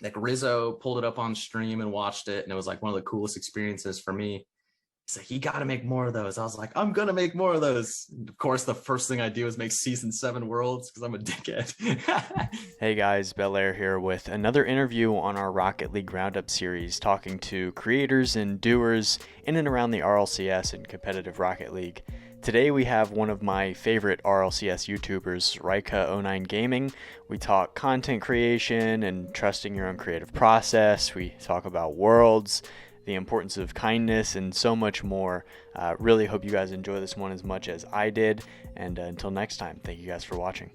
like Rizzo pulled it up on stream and watched it, and it was like one of the coolest experiences for me. He's like, you got to make more of those. I was like, I'm gonna make more of those. And of course, the first thing I do is make season 7 worlds because I'm a dickhead. Hey guys, Belair here with another interview on our Rocket League Roundup series, talking to creators and doers in and around the RLCS and competitive Rocket League. Today we have one of my favorite RLCS YouTubers, RyCa09Gaming. We talk content creation and trusting your own creative process. We talk about worlds, the importance of kindness, and so much more. Really hope you guys enjoy this one as much as I did. And until next time, thank you guys for watching.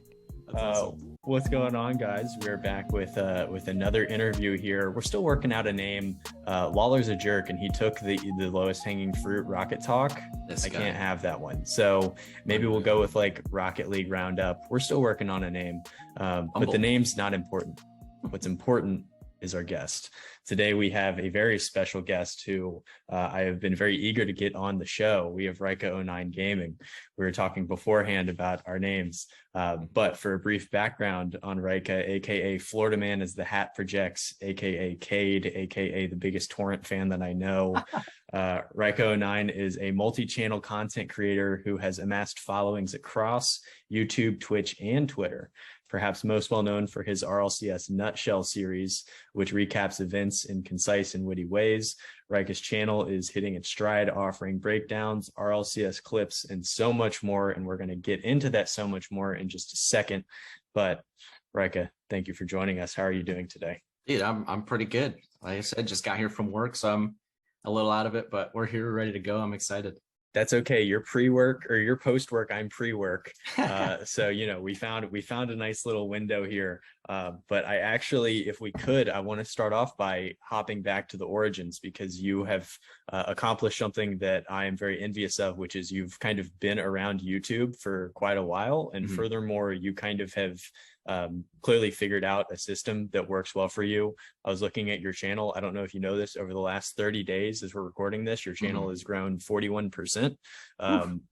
Awesome. What's going on, guys? We're back with another interview here. We're still working out a name. Waller's a jerk, and he took the lowest hanging fruit, Rocket Talk. I can't have that one. So maybe we'll go with like Rocket League Roundup. We're still working on a name, but the name's not important. What's important is our guest. Today we have a very special guest who I have been very eager to get on the show. We have RyCa09Gaming. We were talking beforehand about our names, but for a brief background on RyCa, aka Florida Man as the Hat Projects, aka Cade, aka the biggest Torrent fan that I know. RyCa09 is a multi-channel content creator who has amassed followings across YouTube, Twitch, and Twitter. Perhaps most well known for his RLCS Nutshell series, which recaps events in concise and witty ways. RyCa's channel is hitting its stride, offering breakdowns, RLCS clips, and so much more. And we're going to get into that so much more in just a second. But RyCa, thank you for joining us. How are you doing today? Dude, I'm pretty good. Like I said, just got here from work, so I'm a little out of it, but we're here ready to go. I'm excited. That's okay. You're pre-work or you're post-work. I'm pre-work. So, you know, we found a nice little window here. But I actually, if we could, I want to start off by hopping back to the origins, because you have accomplished something that I am very envious of, which is you've kind of been around YouTube for quite a while. And furthermore, you kind of have clearly figured out a system that works well for you. I was looking at your channel. I don't know if you know this, over the last 30 days as we're recording this, your channel has grown 41%,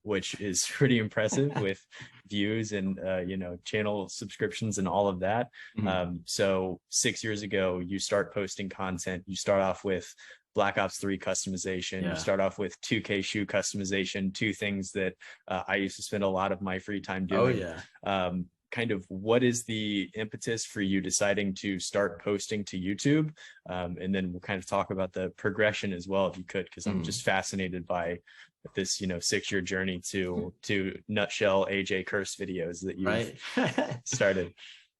which is pretty impressive with views and, you know, channel subscriptions and all of that. So 6 years ago, you start posting content. You start off with Black Ops 3 customization. You start off with 2K shoe customization, two things that I used to spend a lot of my free time doing. Kind of what is the impetus for you deciding to start posting to YouTube? And then we'll kind of talk about the progression as well, if you could, because I'm just fascinated by this, you know, 6-year journey to Nutshell AJ Curse videos that you started.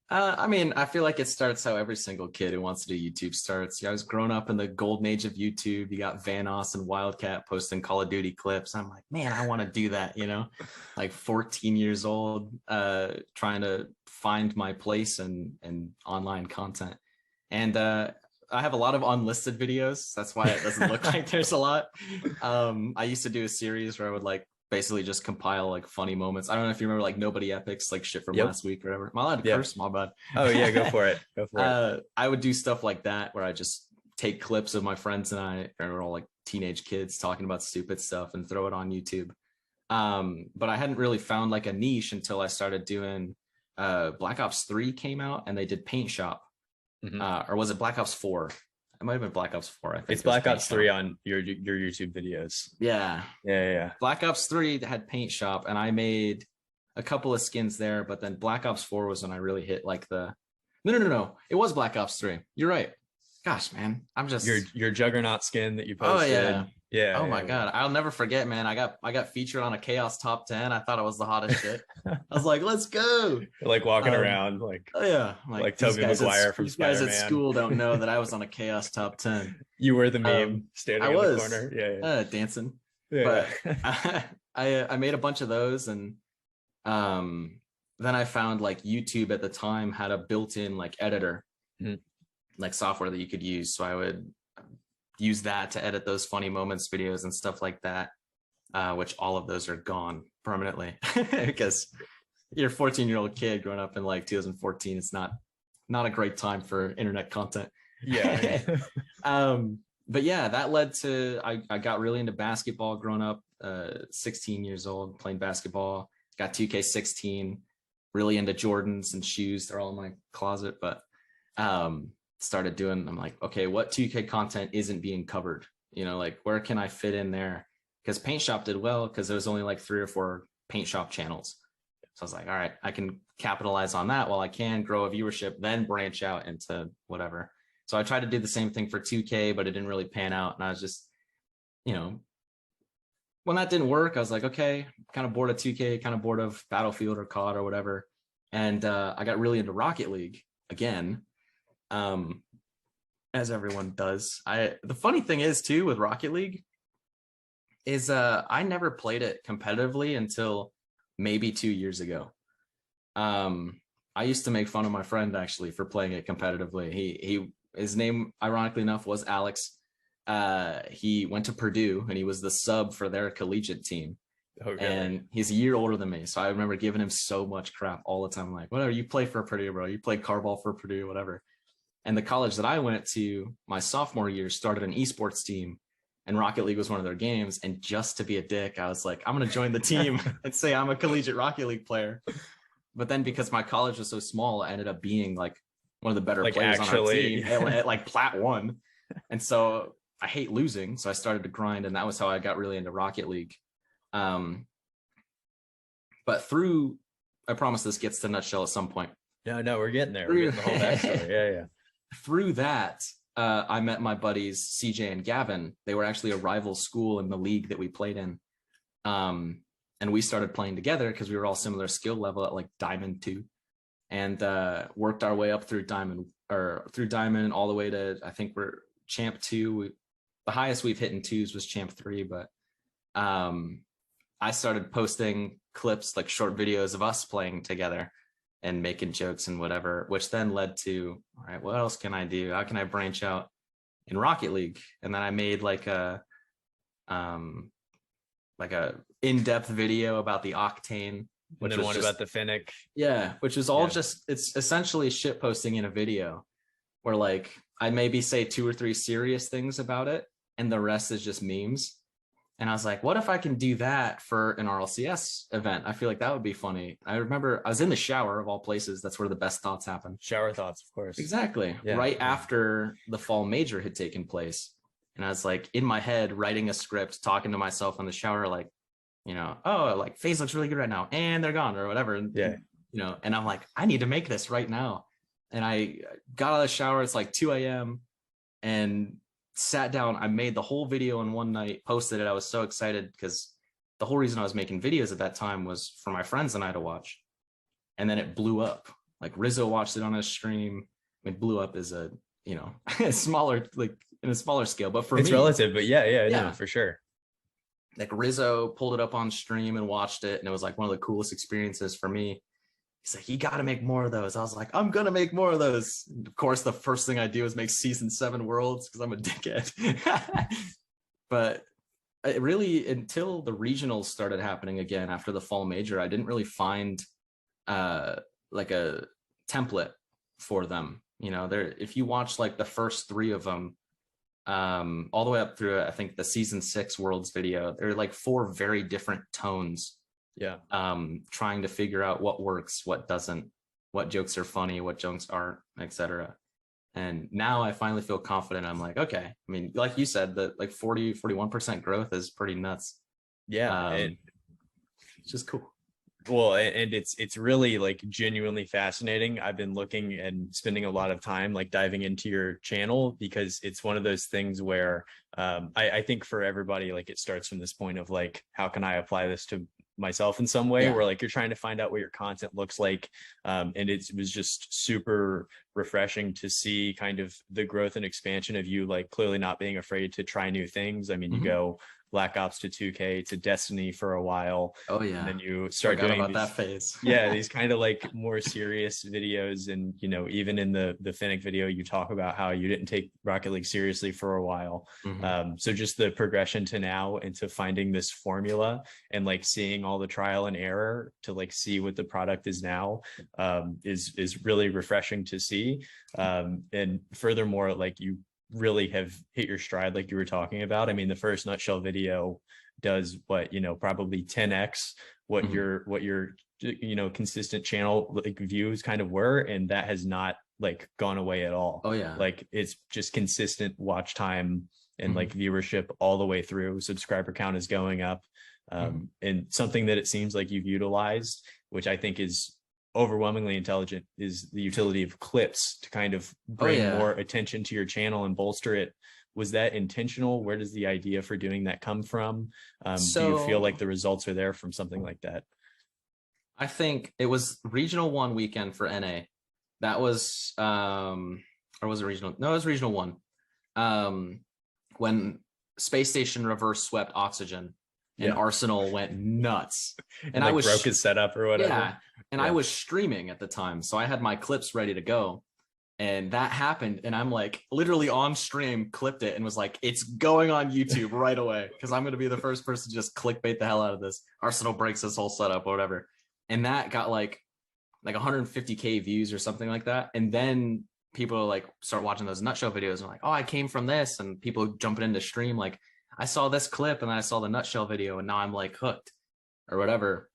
I mean, I feel like it starts how every single kid who wants to do YouTube starts. I was growing up in the golden age of YouTube. You got Vanoss and Wildcat posting Call of Duty clips. I'm like, man, I want to do that, you know, like 14 years old, trying to find my place in online content. And I have a lot of unlisted videos. That's why it doesn't look like there's a lot. I used to do a series where I would like basically just compile like funny moments. I don't know if you remember like Nobody Epics, like shit from last week or whatever. Am I allowed to curse? My bad. Oh yeah, go for it. Go for it. I would do stuff like that where I just take clips of my friends and I, and we're all like teenage kids talking about stupid stuff, and throw it on YouTube. But I hadn't really found like a niche until I started doing Black Ops 3 came out and they did Paint Shop. Or was it Black Ops 4? It might have been Black Ops 4. I think it's Black Ops 3 on your YouTube videos. Yeah. Black Ops 3 had Paint Shop, and I made a couple of skins there. But then Black Ops 4 was when I really hit like the no. It was Black Ops 3. You're right. Gosh, man, I'm just your Juggernaut skin that you posted. Oh my God, I'll never forget, man. I got featured on a Chaos top 10. I thought it was the hottest shit. I was like, let's go. You're like walking around like, like Tobey Maguire from Spider-Man. These guys at school don't know that I was on a Chaos top 10. You were the meme standing in the corner. Dancing. But I made a bunch of those, and then I found like YouTube at the time had a built-in like editor, like software that you could use. So I would use that to edit those funny moments videos and stuff like that, which all of those are gone permanently because you're a 14-year-old kid growing up in like 2014. It's not a great time for internet content. But yeah, that led to I got really into basketball growing up, 16 years old, playing basketball. Got 2K16, really into Jordans and shoes. They're all in my closet. But started doing, I'm like, okay, what 2K content isn't being covered? You know, like where can I fit in there? Because Paint Shop did well because there was only like 3 or 4 Paint Shop channels. So I was like, all right, I can capitalize on that while I can grow a viewership, then branch out into whatever. So I tried to do the same thing for 2K, but it didn't really pan out. And I was just, you know, when that didn't work, I was like, okay, kind of bored of 2K, kind of bored of Battlefield or COD or whatever. And I got really into Rocket League again, as everyone does. The funny thing is too with Rocket League is I never played it competitively until maybe 2 years ago. I used to make fun of my friend actually for playing it competitively. His name, ironically enough, was Alex. He went to Purdue and he was the sub for their collegiate team. Okay. And he's a year older than me. So I remember giving him so much crap all the time. Like, whatever, you play for Purdue, bro. You play carball for Purdue, whatever. And the college that I went to my sophomore year started an esports team, and Rocket League was one of their games. And just to be a dick, I was like, I'm going to join the team and say I'm a collegiate Rocket League player. But then because my college was so small, I ended up being like one of the better players on our team at like Plat 1. And so I hate losing. So I started to grind, and that was how I got really into Rocket League. But through, I promise this gets to nutshell at some point. No, we're getting there. We're getting the whole backstory. Yeah. Through that, I met my buddies CJ and Gavin. They were actually a rival school in the league that we played in. And we started playing together because we were all similar skill level at like Diamond 2, and worked our way up through Diamond all the way to, I think we're Champ 2. The highest we've hit in 2s was Champ 3, but I started posting clips, like short videos of us playing together and making jokes and whatever, which then led to, all right, what else can I do? How can I branch out in Rocket League? And then I made like a in-depth video about the Octane, which was one about the Finnick. Yeah, which is all just, it's essentially shit posting in a video where like I maybe say 2 or 3 serious things about it and the rest is just memes. And I was like, what if I can do that for an RLCS event? I feel like that would be funny. I remember I was in the shower of all places. That's where the best thoughts happen. Shower thoughts, of course. Exactly. Yeah. Right after the fall major had taken place. And I was like in my head, writing a script, talking to myself in the shower, like, you know, oh, like FaZe looks really good right now and they're gone or whatever. And, you know, and I'm like, I need to make this right now. And I got out of the shower. It's like 2 a.m. and sat down. I made the whole video in one night, posted it. I was so excited because the whole reason I was making videos at that time was for my friends and I to watch. And then it blew up. Like Rizzo watched it on his stream. I mean, blew up as a, you know, a smaller, like in a smaller scale, but for it's me, relative, but yeah, no, for sure. Like Rizzo pulled it up on stream and watched it, and it was like one of the coolest experiences for me. He's like, you got to make more of those. I was like, I'm going to make more of those. And of course, the first thing I do is make season 7 worlds because I'm a dickhead. But it really, until the regionals started happening again after the fall major, I didn't really find like a template for them. You know, there, if you watch like the first 3 of them, all the way up through, I think the season 6 worlds video, there are like 4 very different tones. Yeah. Trying to figure out what works, what doesn't, what jokes are funny, what jokes aren't, etc. And now I finally feel confident. I'm like, okay. I mean, like you said, that like 41% growth is pretty nuts. Yeah. It's just cool. Well, and it's really like genuinely fascinating. I've been looking and spending a lot of time like diving into your channel because it's one of those things where I think for everybody, like it starts from this point of like, how can I apply this to myself in some way, where like you're trying to find out what your content looks like, and it was just super refreshing to see kind of the growth and expansion of you, like clearly not being afraid to try new things. I mean, you go Black Ops to 2K to Destiny for a while. Oh yeah. And then you start doing about that phase. These kind of like more serious videos. And, you know, even in the Finnick video, you talk about how you didn't take Rocket League seriously for a while. So just the progression to now into finding this formula and like seeing all the trial and error to like see what the product is now is really refreshing to see. And furthermore, like you really have hit your stride like you were talking about. I mean, the first nutshell video does what, you know, probably 10x what your you know, consistent channel like views kind of were, and that has not like gone away at all. Oh yeah. Like it's just consistent watch time and Mhm. like viewership all the way through. Subscriber count is going up. And something that it seems like you've utilized, which I think is overwhelmingly intelligent, is the utility of clips to kind of Oh bring yeah. more attention to your channel and bolster it. Was that intentional? Where does the idea for doing that come from? Do you feel like So the results are there from something like that? I think it was regional one weekend for NA. That was or was it regional? No, it was regional one. When Space Station reverse swept Oxygen and Yeah. Arsenal went nuts. And I like was broke his setup or whatever. yeah, and I Yeah. was streaming at the time, so I had my clips ready to go. And that happened, and I'm like literally on stream, clipped it, and was like, it's going on YouTube right away because I'm gonna be the first person to just clickbait the hell out of this. Arsenal breaks this whole setup or whatever. And that got like 150K views or something like that. And then people like start watching those nutshell videos and like, oh, I came from this, and people jumping into stream like, I saw this clip and then I saw the nutshell video and now I'm like hooked or whatever.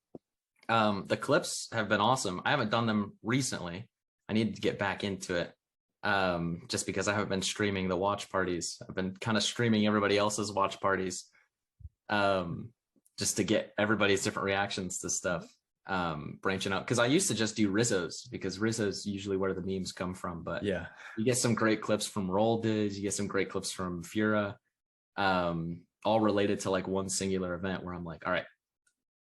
The clips have been awesome. I haven't done them recently. I need to get back into it. Just because I haven't been streaming the watch parties. I've been kind of streaming everybody else's watch parties. Just to get everybody's different reactions to stuff. Branching out, because I used to just do Rizzo's, because Rizzo's usually where the memes come from, but Yeah. you get some great clips from Roll Diz, you get some great clips from Fura, all related to like one singular event where I'm like, all right,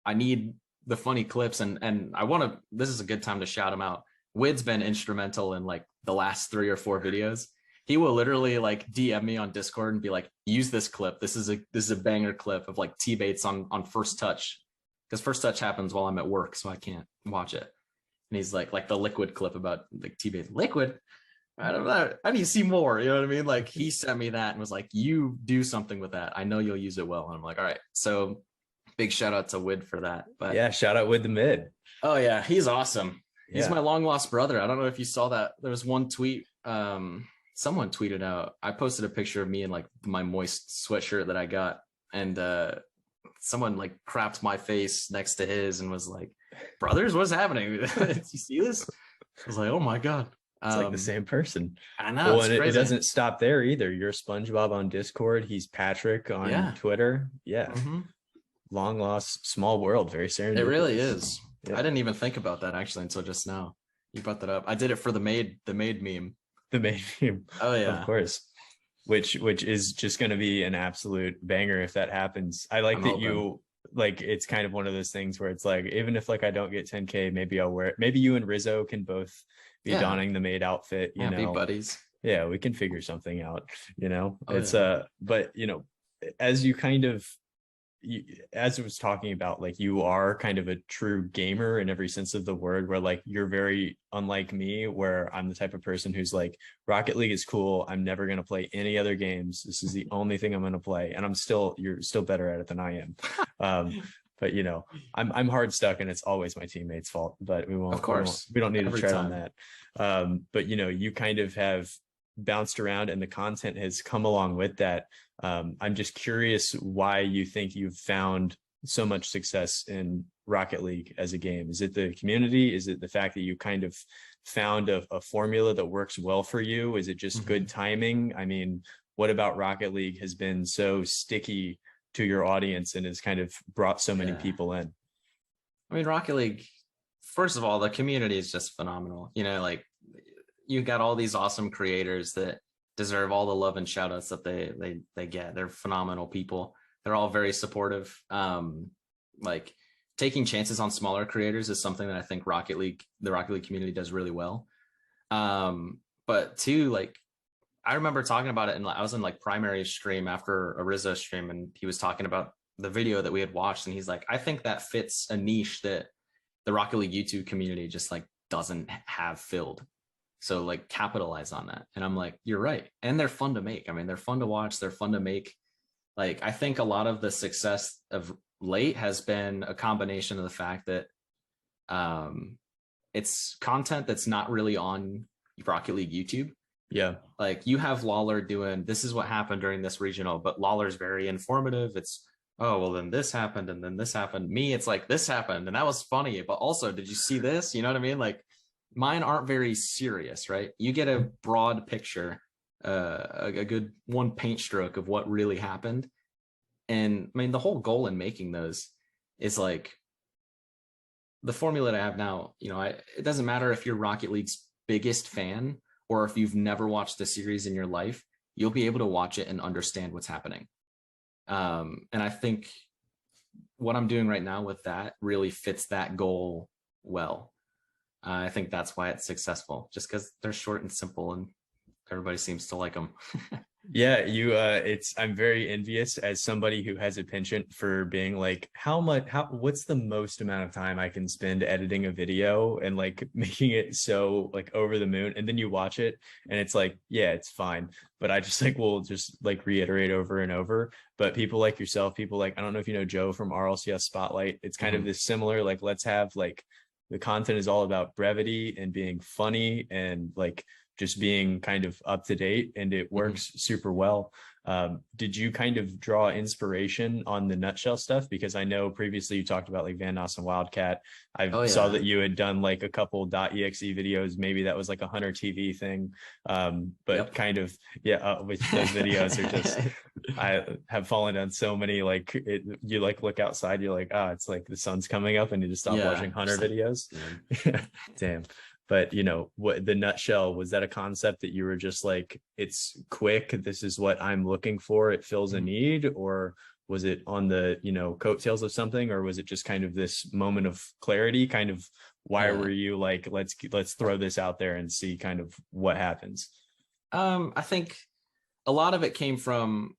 I need the funny clips, and I want to, this is a good time to shout him out. Wid's been instrumental in like the last 3 or 4 videos. He will literally like DM me on Discord and be like, use this clip, this is a banger clip of like T-baits on first touch, because first touch happens while I'm at work, so I can't watch it. And he's like the liquid clip about like T-bait. Liquid? I don't know. I need to see more. You know what I mean? Like he sent me that and was like, you do something with that. I know you'll use it well. And I'm like, all right. So big shout out to Wid for that. But Yeah, shout out with the mid. oh yeah, he's awesome. He's Yeah. my long lost brother. I don't know if you saw that. There was one tweet. Someone tweeted out. I posted a picture of me in like my moist sweatshirt that I got, and someone like crapped my face next to his and was like, brothers, what's happening? Did you see this? I was like, oh my god. It's like the same person. I know. Well, It's and it crazy. doesn't stop there either. You're SpongeBob on Discord. He's Patrick on Twitter. Yeah. Long lost small world. Very serendipitous. It really is. Yeah. I didn't even think about that actually until just now. You brought that up. I did it for the maid meme. The main meme. Oh yeah. Of course. Which is just going to be an absolute banger if that happens. I like that you like, it's kind of one of those things where it's like, even if like I don't get 10K, maybe I'll wear it. Maybe you and Rizzo can both be donning the maid outfit, you know, be buddies. Yeah, we can figure something out, you know. It's yeah. But you know, as you kind of as I was talking about, like you are kind of a true gamer in every sense of the word, where like you're very unlike me, where I'm the type of person who's like, Rocket League is cool, I'm never going to play any other games, this is the only thing I'm going to play, and you're still better at it than I am. But you know, I'm hard stuck, and it's always my teammates' fault, but we won't, of course, we don't need to tread on that. But you know, you kind of have bounced around and the content has come along with that. I'm just curious why you think you've found so much success in Rocket League as a game. Is it the community? Is it the fact that you kind of found a formula that works well for you? Is it just good timing? I mean, what about Rocket League has been so sticky to your audience and has kind of brought so many people in? I mean, Rocket League, first of all, the community is just phenomenal. You know, like you got all these awesome creators that deserve all the love and shout outs that they get. They're phenomenal people. They're all very supportive. Like taking chances on smaller creators is something that I think the Rocket League community does really well. But two, like I remember talking about it, and I was in like primary stream after a Rizzo stream, and he was talking about the video that we had watched, and he's like, I think that fits a niche that the Rocket League YouTube community just like doesn't have filled. So like capitalize on that. And I'm like, you're right. And they're fun to make. I mean, they're fun to watch. They're fun to make. Like, I think a lot of the success of late has been a combination of the fact that it's content that's not really on Rocket League YouTube. Yeah. Like you have Lawler doing, this is what happened during this regional, but Lawler's very informative. It's, oh, well, then this happened and then this happened. Me, it's like this happened and that was funny, but also, did you see this? You know what I mean? Like, mine aren't very serious, right? You get a broad picture, a good one paint stroke of what really happened. And I mean, the whole goal in making those is like the formula that I have now, you know, it doesn't matter if you're Rocket League's biggest fan or if you've never watched the series in your life, you'll be able to watch it and understand what's happening. And I think what I'm doing right now with that really fits that goal well. I think that's why it's successful, just because they're short and simple and everybody seems to like them. Yeah, I'm very envious as somebody who has a penchant for being like, what's the most amount of time I can spend editing a video and like making it so like over the moon, and then you watch it and it's like, yeah, it's fine, but I just like will just like reiterate over and over. But people like yourself, people like, I don't know if you know Joe from RLCS Spotlight, it's kind of this similar, like, let's have like the content is all about brevity and being funny and like just being kind of up to date, and it works super well. Did you kind of draw inspiration on the nutshell stuff? Because I know previously you talked about like Van Noss and Wildcat. Saw that you had done like a couple .exe videos. Maybe that was like a Hunter TV thing. But kind of, which those videos are just, I have fallen on so many, like you like look outside, you're like, it's like the sun's coming up and you just stop watching Hunter videos. Damn. But you know, what the nutshell, was that a concept that you were just like, it's quick, this is what I'm looking for, it fills a need? Or was it on the, you know, coattails of something? Or was it just kind of this moment of clarity? Kind of why were you like, let's throw this out there and see kind of what happens? I think a lot of it came from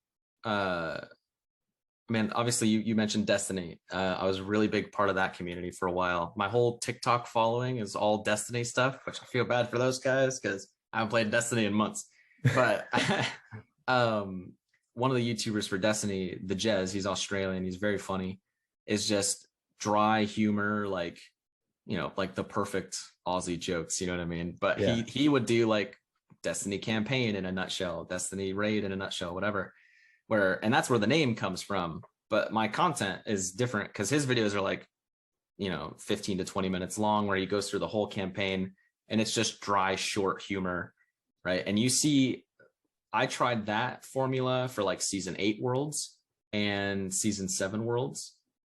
man, obviously you mentioned Destiny. I was a really big part of that community for a while. My whole TikTok following is all Destiny stuff, which I feel bad for those guys because I haven't played Destiny in months. But one of the YouTubers for Destiny, the Jez, he's Australian, he's very funny, is just dry humor, like, you know, like the perfect Aussie jokes, you know what I mean? But he would do like Destiny campaign in a nutshell, Destiny raid in a nutshell, whatever. And that's where the name comes from. But my content is different because his videos are like, you know, 15 to 20 minutes long, where he goes through the whole campaign and it's just dry, short humor, right? And you see, I tried that formula for like season 8 worlds and season 7 worlds,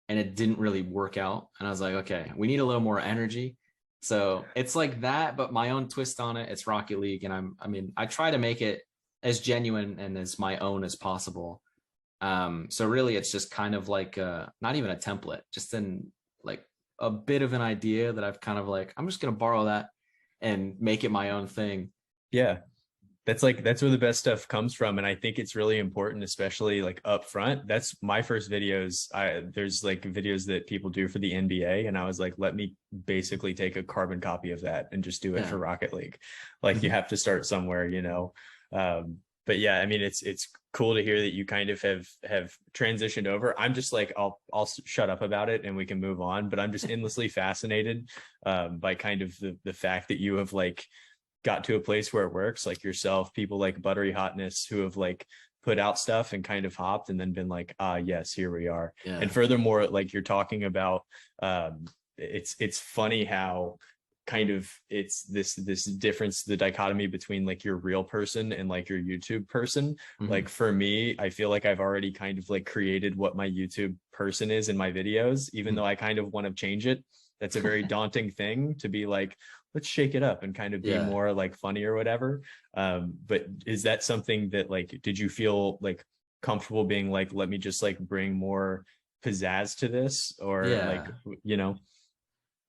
and it didn't really work out. And I was like, okay, we need a little more energy. So it's like that, but my own twist on it. It's Rocket League, and I try to make it as genuine and as my own as possible. So really it's just kind of like not even a template, just in like a bit of an idea that I've kind of like, I'm just gonna borrow that and make it my own thing. Yeah, that's where the best stuff comes from. And I think it's really important, especially like up front. That's my first videos. There's like videos that people do for the NBA, and I was like, let me basically take a carbon copy of that and just do it for Rocket League. Like you have to start somewhere, you know. But yeah, I mean, it's cool to hear that you kind of have transitioned over. I'm just like, I'll shut up about it and we can move on, but I'm just endlessly fascinated by kind of the fact that you have like got to a place where it works, like yourself, people like Buttery Hotness who have like put out stuff and kind of hopped and then been like, yes, here we are. And furthermore, like you're talking about, it's funny how kind of it's this difference, the dichotomy between like your real person and like your YouTube person. Like for me, I feel like I've already kind of like created what my YouTube person is in my videos, even though I kind of want to change it. That's a very daunting thing to be like, let's shake it up and kind of be more like funny or whatever. But is that something that like, did you feel like comfortable being like, let me just like bring more pizzazz to this, or like, you know?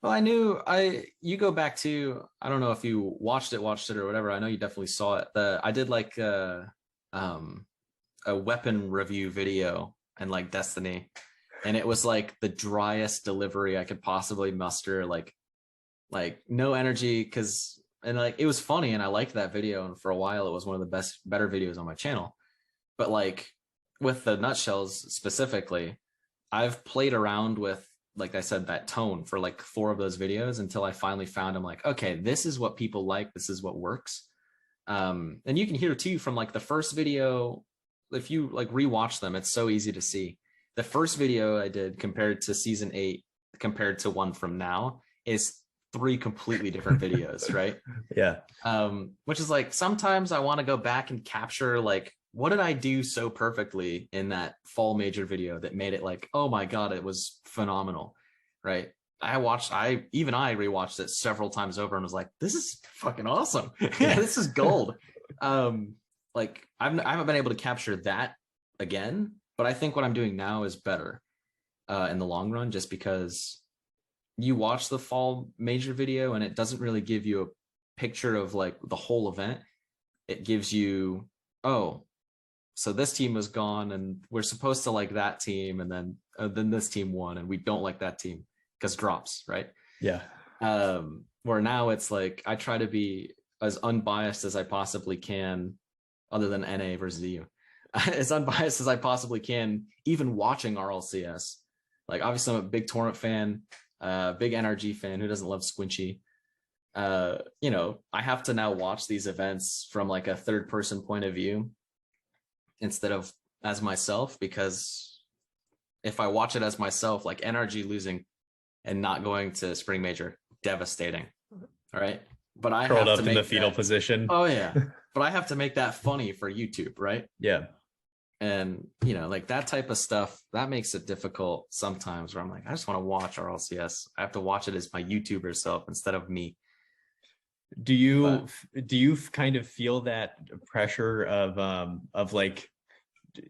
Well, you go back to, I don't know if you watched it or whatever. I know you definitely saw it. I did like a weapon review video and like Destiny, and it was like the driest delivery I could possibly muster. Like no energy, and like it was funny and I liked that video, and for a while it was one of the better videos on my channel. But like with the nutshells specifically, I've played around with, like I said, that tone for like 4 of those videos until I finally found, I'm like, okay, this is what people like. This is what works. And you can hear too from like the first video, if you like rewatch them, it's so easy to see. The first video I did compared to season 8, compared to one from now, is 3 completely different videos, right? Yeah. Which is like, sometimes I want to go back and capture like, what did I do so perfectly in that fall major video that made it like, oh my God, it was phenomenal, right? I rewatched it several times over and was like, this is fucking awesome. This is gold. Like I haven't been able to capture that again, but I think what I'm doing now is better in the long run, just because you watch the fall major video and it doesn't really give you a picture of like the whole event. It gives you, oh, so this team was gone and we're supposed to like that team, and then this team won and we don't like that team because drops, right? Yeah. Where now it's like I try to be as unbiased as I possibly can, other than NA versus EU, as unbiased as I possibly can, even watching RLCS. Like obviously I'm a big tournament fan, big NRG fan. Who doesn't love Squinchy? You know, I have to now watch these events from like a third person point of view instead of as myself, because if I watch it as myself, like NRG losing and not going to spring major, devastating. All right. But I curled have up to in make the fetal that, position. oh yeah. But I have to make that funny for YouTube, right? Yeah. And you know, like that type of stuff, that makes it difficult sometimes, where I'm like, I just want to watch RLCS. I have to watch it as my YouTuber self instead of me. Do you kind of feel that pressure of like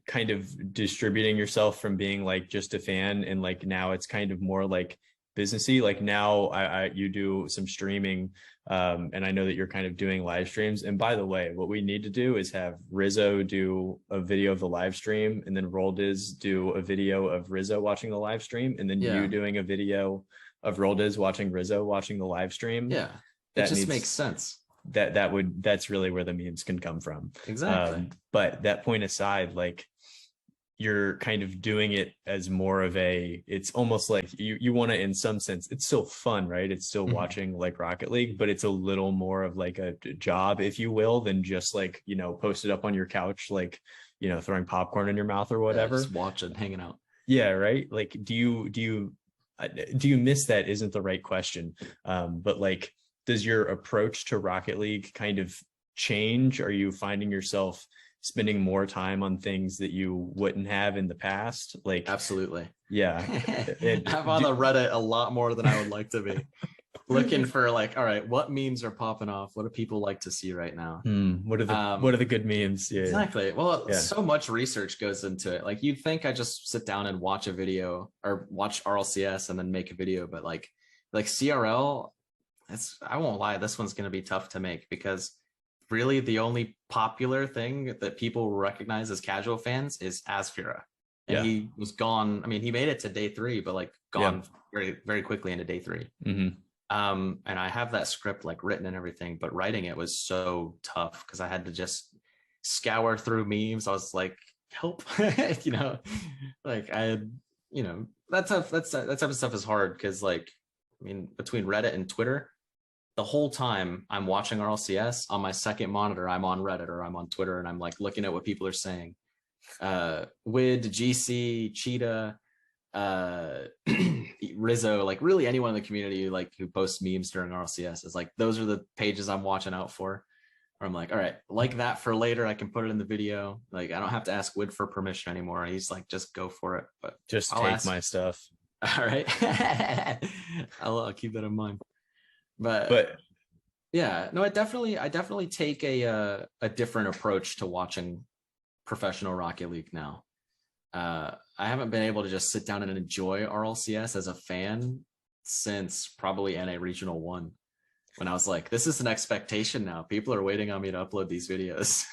kind of distributing yourself from being like just a fan, and like now it's kind of more like businessy? Like now you do some streaming, and I know that you're kind of doing live streams. And by the way, what we need to do is have Rizzo do a video of the live stream, and then Roldiz do a video of Rizzo watching the live stream, and then you doing a video of Roldiz watching Rizzo watching the live stream. Yeah, it just makes sense. That's really where the memes can come from. Exactly. But that point aside, like you're kind of doing it as more of a, it's almost like you want to, in some sense, it's still fun, right? It's still watching like Rocket League, but it's a little more of like a job, if you will, than just like, you know, post it up on your couch, like, you know, throwing popcorn in your mouth or whatever. Just watching, hanging out. Yeah, right. Like, do you miss that? Isn't the right question. But like, does your approach to Rocket League kind of change? Are you finding yourself spending more time on things that you wouldn't have in the past? Like, absolutely. Yeah. I'm on the Reddit a lot more than I would like to be. Looking for like, all right, what memes are popping off? What do people like to see right now? What are the good memes? Yeah, exactly. Well, so much research goes into it. Like you'd think I just sit down and watch a video or watch RLCS and then make a video, but like CRL, I won't lie, this one's going to be tough to make, because really the only popular thing that people recognize as casual fans is Asfira. And he was gone. I mean, he made it to day 3, but like gone very, very quickly into day 3. And I have that script like written and everything, but writing it was so tough because I had to just scour through memes. I was like, help, you know, like I had, you know, that type of stuff is hard because, like, I mean, between Reddit and Twitter, the whole time I'm watching RLCS on my second monitor, I'm on Reddit or I'm on Twitter and I'm like looking at what people are saying. Wid, GC, Cheetah, Rizzo, like really anyone in the community like who posts memes during RLCS is like, those are the pages I'm watching out for. Or I'm like, all right, like that for later, I can put it in the video. Like I don't have to ask Wid for permission anymore. He's like, just go for it. But just take my stuff. All right. I'll keep that in mind. But yeah, no, I definitely take a different approach to watching professional Rocket League now. I haven't been able to just sit down and enjoy RLCS as a fan since probably NA Regional 1, when I was like, this is an expectation now. People are waiting on me to upload these videos.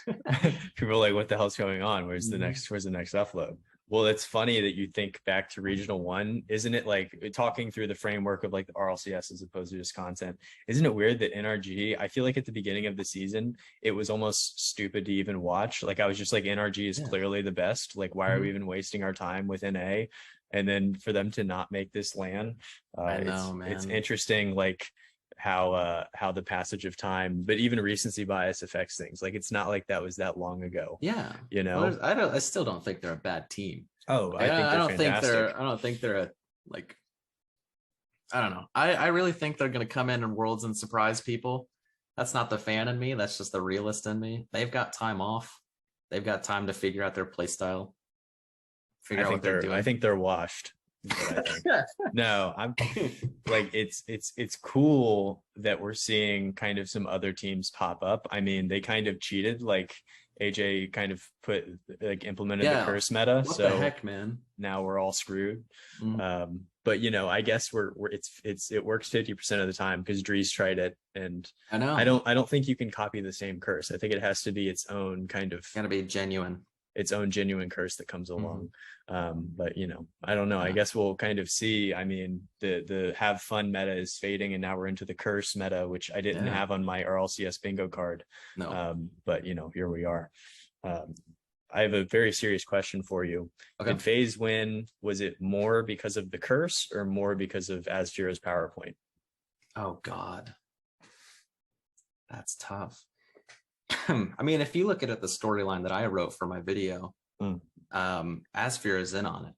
People are like, what the hell's going on? Where's the next upload? Well, it's funny that you think back to Regional 1. Isn't it, like, talking through the framework of like the RLCS as opposed to just content, isn't it weird that NRG, I feel like at the beginning of the season, it was almost stupid to even watch. Like I was just like, NRG is clearly the best. Like, why are we even wasting our time with NA? And then for them to not make this LAN, I know, man. It's interesting, like how the passage of time, but even recency bias affects things. Like it's not like that was that long ago. Yeah, you know. Well, I still don't think they're a bad team. Oh, I don't think they're I don't think they're a, like, I don't know. I really think they're going to come in Worlds and surprise people. That's not the fan in me. That's just the realist in me. They've got time off. They've got time to figure out their play style. Figure out what they're doing. I think they're washed. Is what I think. No, I'm like it's cool that we're seeing kind of some other teams pop up. I mean, they kind of cheated, like AJ kind of implemented the curse meta. What so the heck, man? Now we're all screwed. But you know, I guess it works 50% of the time because Drees tried it, and I know I don't think you can copy the same curse. I think it has to be its own kind of gotta be genuine. Its own genuine curse that comes along. But you know, I don't know. I guess we'll kind of see. I mean, the have fun meta is fading, and now we're into the curse meta, which I didn't have on my RLCS bingo card. No. But you know, here we are. I have a very serious question for you. Okay. Did FaZe win? Was it more because of the curse or more because of Asjira's PowerPoint? Oh God, that's tough. I mean, if you look at the storyline that I wrote for my video, Asfir is in on it.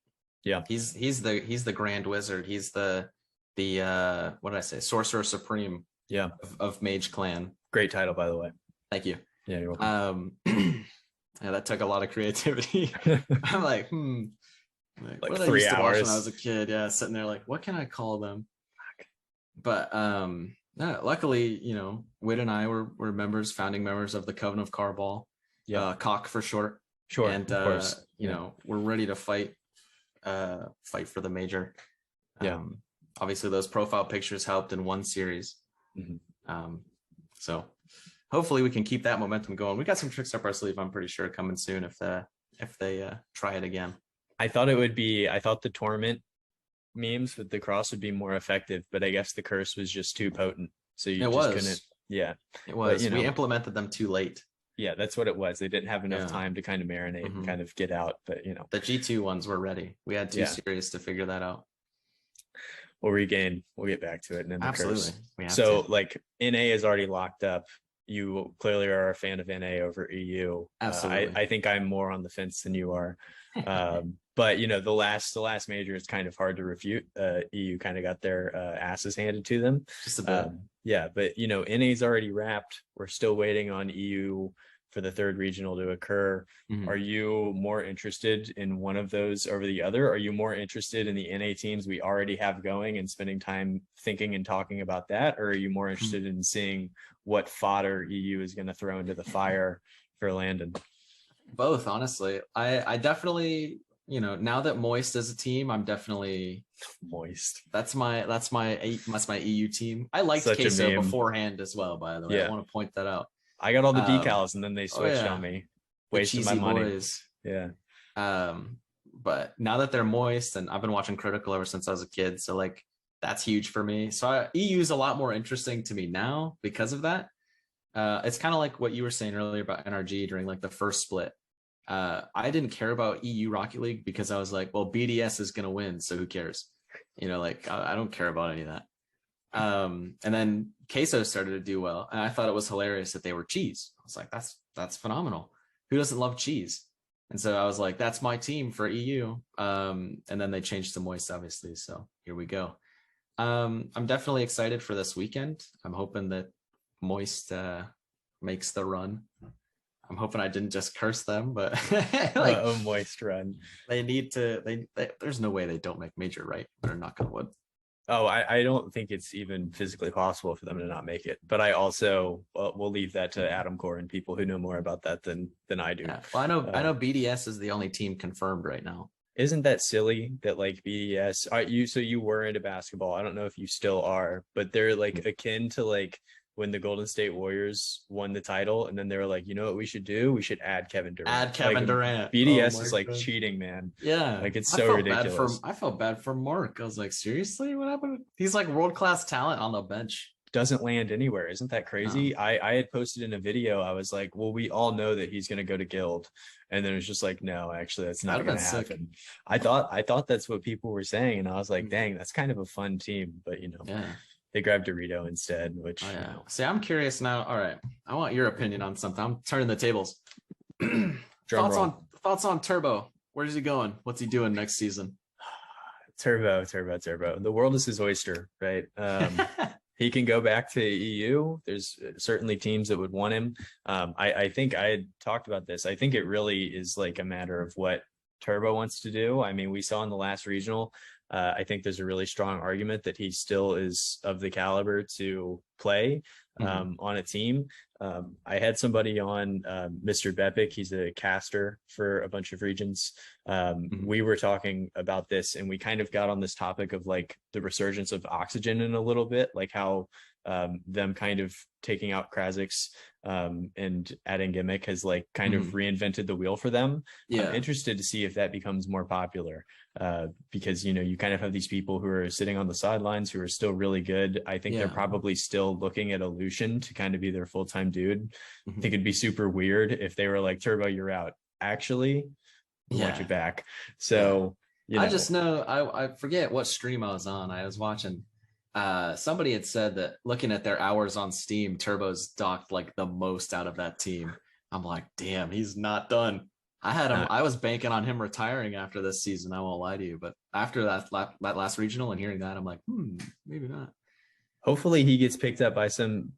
Yeah, he's the Grand Wizard. He's the what did I say? Sorcerer Supreme. Yeah, of Mage Clan. Great title, by the way. Thank you. Yeah, you're welcome. Yeah, that took a lot of creativity. I'm like, like what 3 hours when I was a kid. Yeah, sitting there like, what can I call them? But no, luckily, you know, Wid and I were founding members of the Coven of Carball. Yeah, Cock for short. Sure. And of course. you know, we're ready to fight for the major. Yeah. Obviously those profile pictures helped in one series. So hopefully we can keep that momentum going. We got some tricks up our sleeve, I'm pretty sure, coming soon if they try it again. I thought the tournament memes with the cross would be more effective, but I guess the curse was just too potent. So you couldn't. Yeah, it was. But, we implemented them too late. Yeah, that's what it was. They didn't have enough time to kind of marinate and kind of get out. But you know, the G2 ones were ready. We had 2 series to figure that out. We'll regain. We'll get back to it. And then absolutely. So like NA is already locked up. You clearly are a fan of NA over EU. Absolutely. I think I'm more on the fence than you are. But you know, the last major is kind of hard to refute. EU kind of got their asses handed to them. Just a bit. Yeah, but you know, NA's already wrapped. We're still waiting on EU for the 3rd regional to occur. Are you more interested in one of those over the other? Are you more interested in the NA teams we already have going and spending time thinking and talking about that? Or are you more interested in seeing what fodder EU is going to throw into the fire for Landon? Both, honestly. I definitely, you know, now that Moist is a team, I'm definitely Moist. That's my EU team. I liked Queso beforehand as well, by the way. I want to point that out. I got all the decals and then they switched on me. Wasted my money. Boys. Yeah. But now that they're Moist, and I've been watching Critical ever since I was a kid, so like that's huge for me. So EU is a lot more interesting to me now because of that. It's kind of like what you were saying earlier about NRG during like the first split. I didn't care about EU Rocket League because I was like, well, BDS is gonna win, so who cares? You know, like I don't care about any of that. And then Queso started to do well, and I thought it was hilarious that they were cheese. I was like, that's phenomenal. Who doesn't love cheese? And so I was like, that's my team for EU. And then they changed to Moist, obviously. So here we go. I'm definitely excited for this weekend. I'm hoping that Moist makes the run. I'm hoping I didn't just curse them, but like Moist run. They need to. There's no way they don't make major, right? They're knock on wood. Oh, I don't think it's even physically possible for them to not make it. But I also will leave that to Adam Core and people who know more about that than I do. Yeah. Well, I know BDS is the only team confirmed right now. Isn't that silly that like BDS? So you were into basketball. I don't know if you still are, but they're like akin to like when the Golden State Warriors won the title, and then they were like, you know what we should do? We should add Kevin Durant. Add Kevin Durant. BDS is like cheating, man. Yeah. Like it's so ridiculous. I felt bad for Mark. I was like, seriously? What happened? He's like world-class talent on the bench. Doesn't land anywhere. Isn't that crazy? No. I had posted in a video. I was like, well, we all know that he's going to go to Guild. And then it was just like, no, actually, that's not going to happen. I thought that's what people were saying. And I was like, dang, that's kind of a fun team. But, you know. Yeah. They grabbed Dorito instead, which you know. See, I'm curious now. All right, I want your opinion on something. I'm turning the tables. Thoughts on Turbo? Where's he going? What's he doing next season? Turbo. The world is his oyster, right? He can go back to EU. There's certainly teams that would want him. I think I had talked about this. I think it really is like a matter of what Turbo wants to do. I mean, we saw in the last regional, I think there's a really strong argument that he still is of the caliber to play on a team. I had somebody on, Mr. Bepic. He's a caster for a bunch of regions. We were talking about this, and we kind of got on this topic of like the resurgence of Oxygen in a little bit, like how them kind of taking out Krazix and adding Gimmick has like kind of reinvented the wheel for them. I'm interested to see if that becomes more popular, because, you know, you kind of have these people who are sitting on the sidelines who are still really good. I think they're probably still looking at Aleutian to kind of be their full-time dude. I think it'd be super weird if they were like, Turbo, you're out. Actually, we want you back. So, you know. I just know, I forget what stream I was on. I was watching, somebody had said that looking at their hours on Steam, Turbo's docked like the most out of that team. I'm like, damn, he's not done. I had him. I was banking on him retiring after this season. I won't lie to you, but after that last regional and hearing that, I'm like, maybe not. Hopefully he gets picked up by some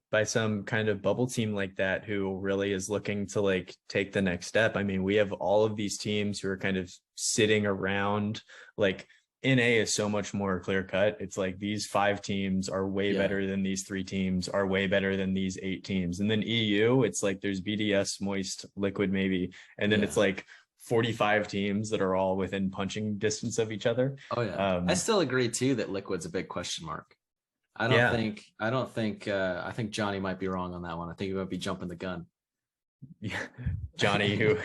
kind of bubble team like that who really is looking to like take the next step. I mean, we have all of these teams who are kind of sitting around. Like NA is so much more clear cut. It's like these 5 teams are way better than these 3 teams, are way better than these 8 teams. And then EU, it's like there's BDS, Moist, Liquid maybe, and then it's like 45 teams that are all within punching distance of each other. I still agree too that Liquid's a big question mark. I think Johnny might be wrong on that one. I think he might be jumping the gun. Johnny, who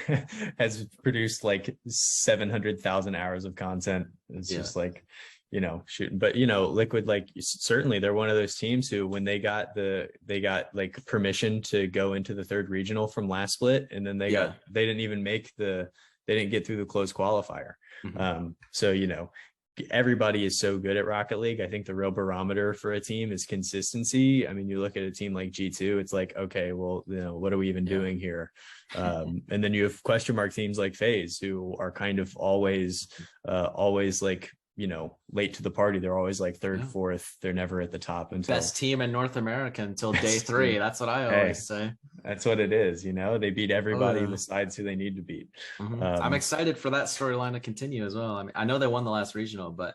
has produced like 700,000 hours of content. It's just like, you know, shooting. But, you know, Liquid, like, certainly they're one of those teams who, when they got like permission to go into the 3rd regional from last split, and then they didn't even they didn't get through the closed qualifier. So, you know, everybody is so good at Rocket League. I think the real barometer for a team is consistency. I mean, you look at a team like G2, it's like, okay, well, you know, what are we even doing here? And then you have question mark teams like FaZe, who are kind of always like, you know, late to the party. They're always like 3rd, 4th. They're never at the top until best team in North America until day 3. That's what I always say. That's what it is. You know, they beat everybody besides who they need to beat. I'm excited for that storyline to continue as well. I mean, I know they won the last regional, but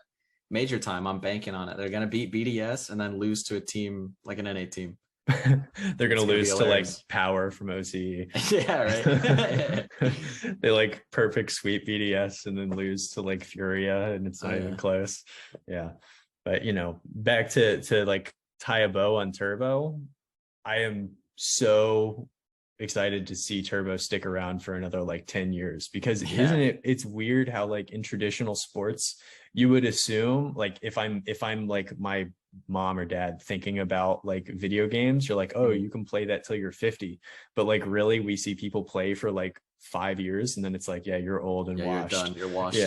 major time, I'm banking on it. They're going to beat BDS and then lose to a team like an NA team. They're going to lose to like Power from OCE. They like perfect sweep BDS and then lose to like Furia, and it's not even close. But, you know, back to like tie a bow on Turbo. I am so excited to see Turbo stick around for another like 10 years, because it's weird how like in traditional sports you would assume, like, if I'm like my mom or dad thinking about like video games, you're like, oh, you can play that till you're 50, but like really we see people play for like 5 years and then it's like, you're old and washed. You're done. You're washed.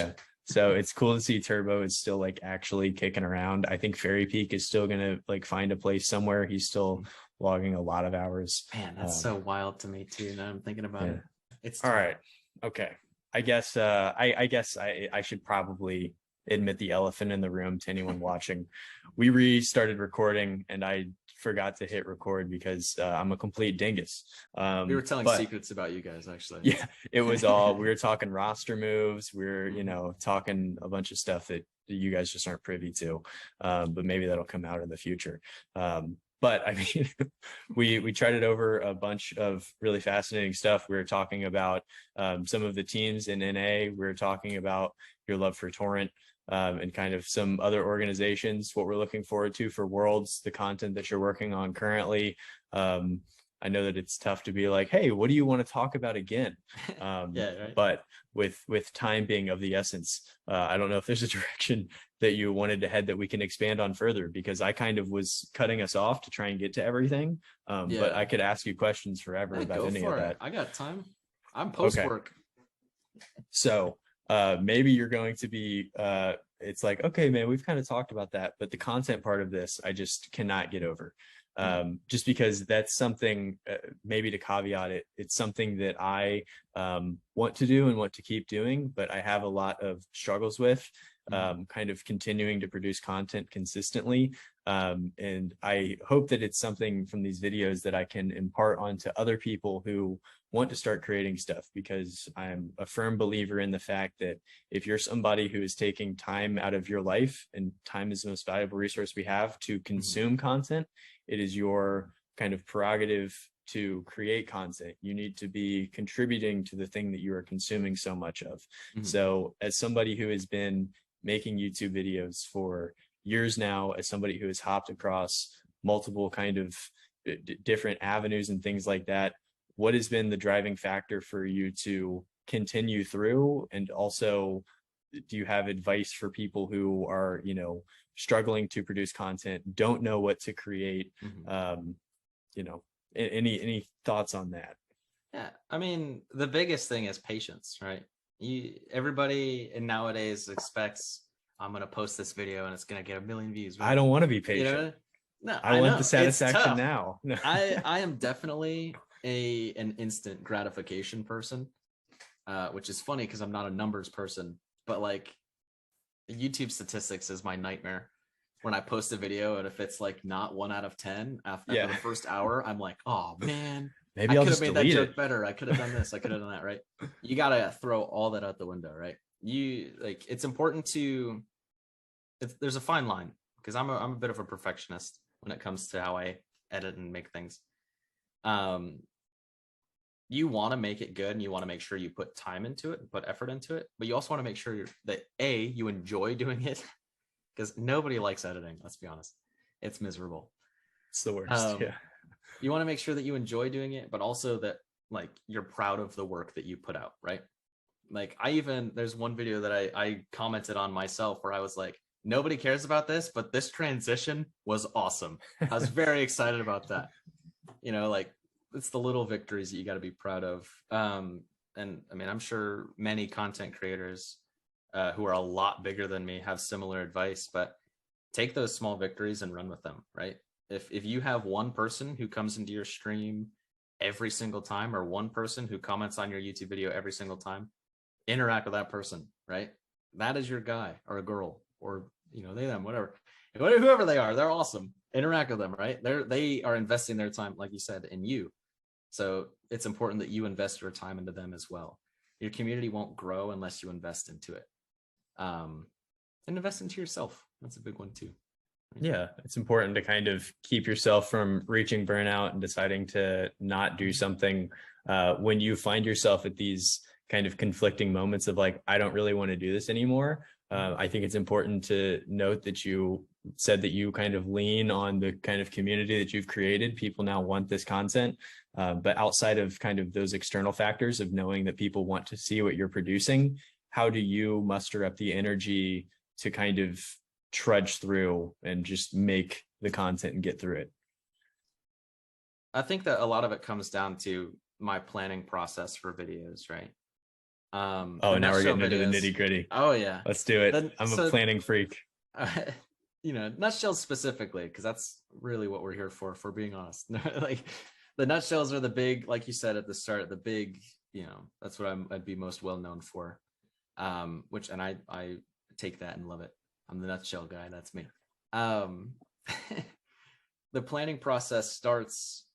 So it's cool to see Turbo is still like actually kicking around. I think Fairy Peak is still gonna like find a place somewhere. He's still logging a lot of hours. Man, that's so wild to me too. Now I'm thinking about it. It's all right. Okay. I guess I should probably admit the elephant in the room to anyone watching. We restarted recording and I forgot to hit record because I'm a complete dingus. We were telling secrets about you guys, actually. Yeah, it was all, we were talking roster moves. We were, you know, talking a bunch of stuff that you guys just aren't privy to, but maybe that'll come out in the future. But I mean, we tried over a bunch of really fascinating stuff. We were talking about some of the teams in NA. We were talking about your love for Torrent, and kind of some other organizations, what we're looking forward to for Worlds, the content that you're working on currently. I know that it's tough to be like, hey, what do you want to talk about again? But with time being of the essence, I don't know if there's a direction that you wanted to head that we can expand on further, because I kind of was cutting us off to try and get to everything. But I could ask you questions forever about any of that. I got time. I'm post work. So maybe you're going to be it's like, okay, man, we've kind of talked about that, but the content part of this I just cannot get over. just because that's something, maybe to caveat it, it's something that I want to do and want to keep doing, but I have a lot of struggles with kind of continuing to produce content consistently. And I hope that it's something from these videos that I can impart onto other people who want to start creating stuff, because I'm a firm believer in the fact that if you're somebody who is taking time out of your life, and time is the most valuable resource we have, to consume content, it is your kind of prerogative to create content. You need to be contributing to the thing that you are consuming so much of. So as somebody who has been making YouTube videos for years now, as somebody who has hopped across multiple kind of different avenues and things like that, what has been the driving factor for you to continue through? And also, do you have advice for people who are, you know, struggling to produce content, don't know what to create? You know, any thoughts on that? Yeah, I mean, the biggest thing is patience, right? Everybody nowadays expects, I'm gonna post this video and it's gonna get 1 million views. I don't want to be patient. You know? No, I want know. the satisfaction now. No. I am definitely an instant gratification person, which is funny because I'm not a numbers person, but like YouTube statistics is my nightmare. When I post a video and if it's like not 1 out of 10 after the first hour, I'm like, oh man, maybe I'll could just have made that joke it better. I could have done this. I could have done that. Right. You got to throw all that out the window. Right. It's important to, there's a fine line, because I'm a bit of a perfectionist when it comes to how I edit and make things. You want to make it good and you want to make sure you put time into it and put effort into it, but you also want to make sure that you enjoy doing it, because nobody likes editing. Let's be honest. It's miserable. It's the worst. Yeah. You want to make sure that you enjoy doing it, but also that like you're proud of the work that you put out, right? Like there's one video that I commented on myself where I was like, nobody cares about this, but this transition was awesome. I was very excited about that. You know, like it's the little victories that you got to be proud of. And I mean, I'm sure many content creators who are a lot bigger than me have similar advice, but take those small victories and run with them, right? If you have one person who comes into your stream every single time, or one person who comments on your YouTube video every single time, interact with that person, right? That is your guy or a girl, or, you know, they, them, whatever, whoever they are, they're awesome. Interact with them, right? They are investing their time, like you said, in you. So it's important that you invest your time into them as well. Your community won't grow unless you invest into it. And invest into yourself. That's a big one too. Yeah, it's important to kind of keep yourself from reaching burnout and deciding to not do something when you find yourself at these kind of conflicting moments of like, I don't really want to do this anymore. I think it's important to note that you said that you kind of lean on the kind of community that you've created. People now want this content, but outside of kind of those external factors of knowing that people want to see what you're producing, how do you muster up the energy to kind of trudge through and just make the content and get through it? I think that a lot of it comes down to my planning process for videos, right? Now we're getting into the nitty gritty. Oh yeah, let's do it. I'm a planning freak. You know, nutshells specifically, because that's really what we're here for being honest. Like the nutshells are the big, like you said at the start, the big, you know, that's what I'd be most well known for. And I take that and love it. I'm the nutshell guy. That's me. The planning process starts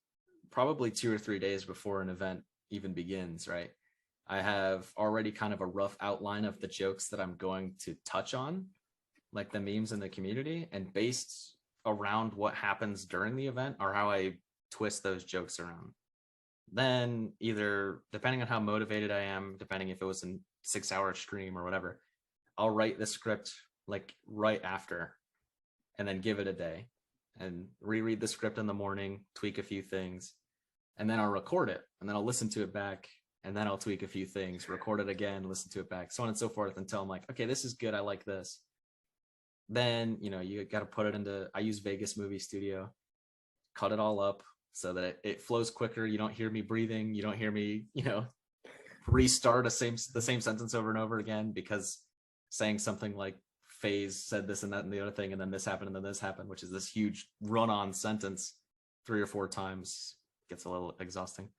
probably 2 or 3 days before an event even begins, right? I have already kind of a rough outline of the jokes that I'm going to touch on, like the memes in the community, and based around what happens during the event or how I twist those jokes around. Then either, depending on how motivated I am, depending if it was a 6-hour stream or whatever, I'll write the script like right after and then give it a day and reread the script in the morning, tweak a few things, and then I'll record it and then I'll listen to it back and then I'll tweak a few things, record it again, listen to it back, so on and so forth until I'm like, okay, this is good. I like this. Then, you know, you got to put it into, I use Vegas Movie Studio, cut it all up so that it flows quicker. You don't hear me breathing. You don't hear me, you know, restart the same sentence over and over again, because saying something like FaZe said this and that and the other thing, and then this happened and then this happened, which is this huge run-on sentence, 3 or 4 times gets a little exhausting.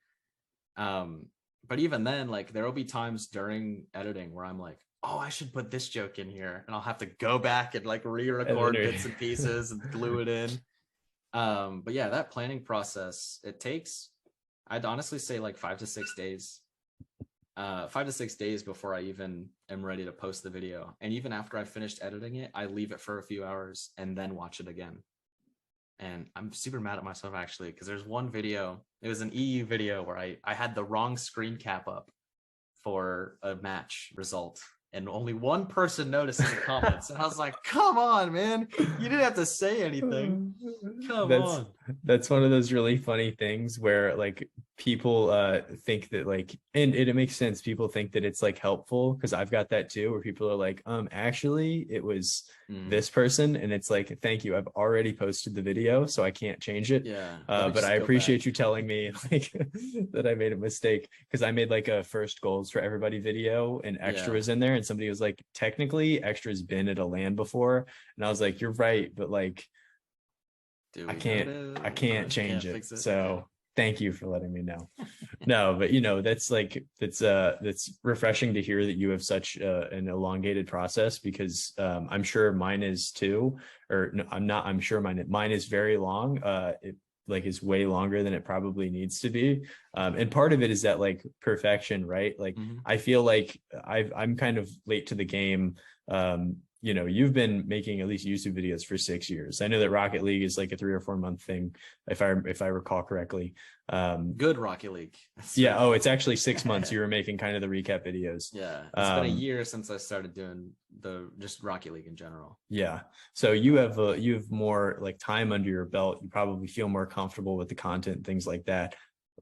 But even then, like there will be times during editing where I'm like, oh, I should put this joke in here, and I'll have to go back and like re-record bits and pieces and glue it in. But yeah, that planning process, it takes, I'd honestly say like 5 to 6 days. 5 to 6 days before I even am ready to post the video. And even after I finished editing it, I leave it for a few hours and then watch it again. And I'm super mad at myself actually, because there's one video, it was an EU video where I had the wrong screen cap up for a match result, and only one person noticed in the comments. And I was like, come on, man, you didn't have to say anything. Come on. That's one of those really funny things where like people think that like, and it makes sense, people think that it's like helpful, because I've got that too, where people are like, actually it was this person, and it's like, thank you, I've already posted the video, so I can't change it. Yeah, but I appreciate you telling me like that I made a mistake, because I made like a first goals for everybody video and extra was in there, and somebody was like, technically extra's been at a LAN before, and I was like, you're right, but like I can't change it. So thank you for letting me know. No, but you know, that's refreshing to hear that you have such an elongated process, because I'm sure mine is too, or no, I'm sure mine is very long. It like is way longer than it probably needs to be. And part of it is that like perfection, right? Like I feel like I'm kind of late to the game. You know, you've been making at least YouTube videos for 6 years. I know that Rocket League is like a 3 or 4 month thing, if I recall correctly. Good Rocket League. Yeah. Oh, it's actually 6 months. You were making kind of the recap videos. Yeah. It's been a year since I started doing just Rocket League in general. Yeah. So you have more like time under your belt. You probably feel more comfortable with the content, things like that.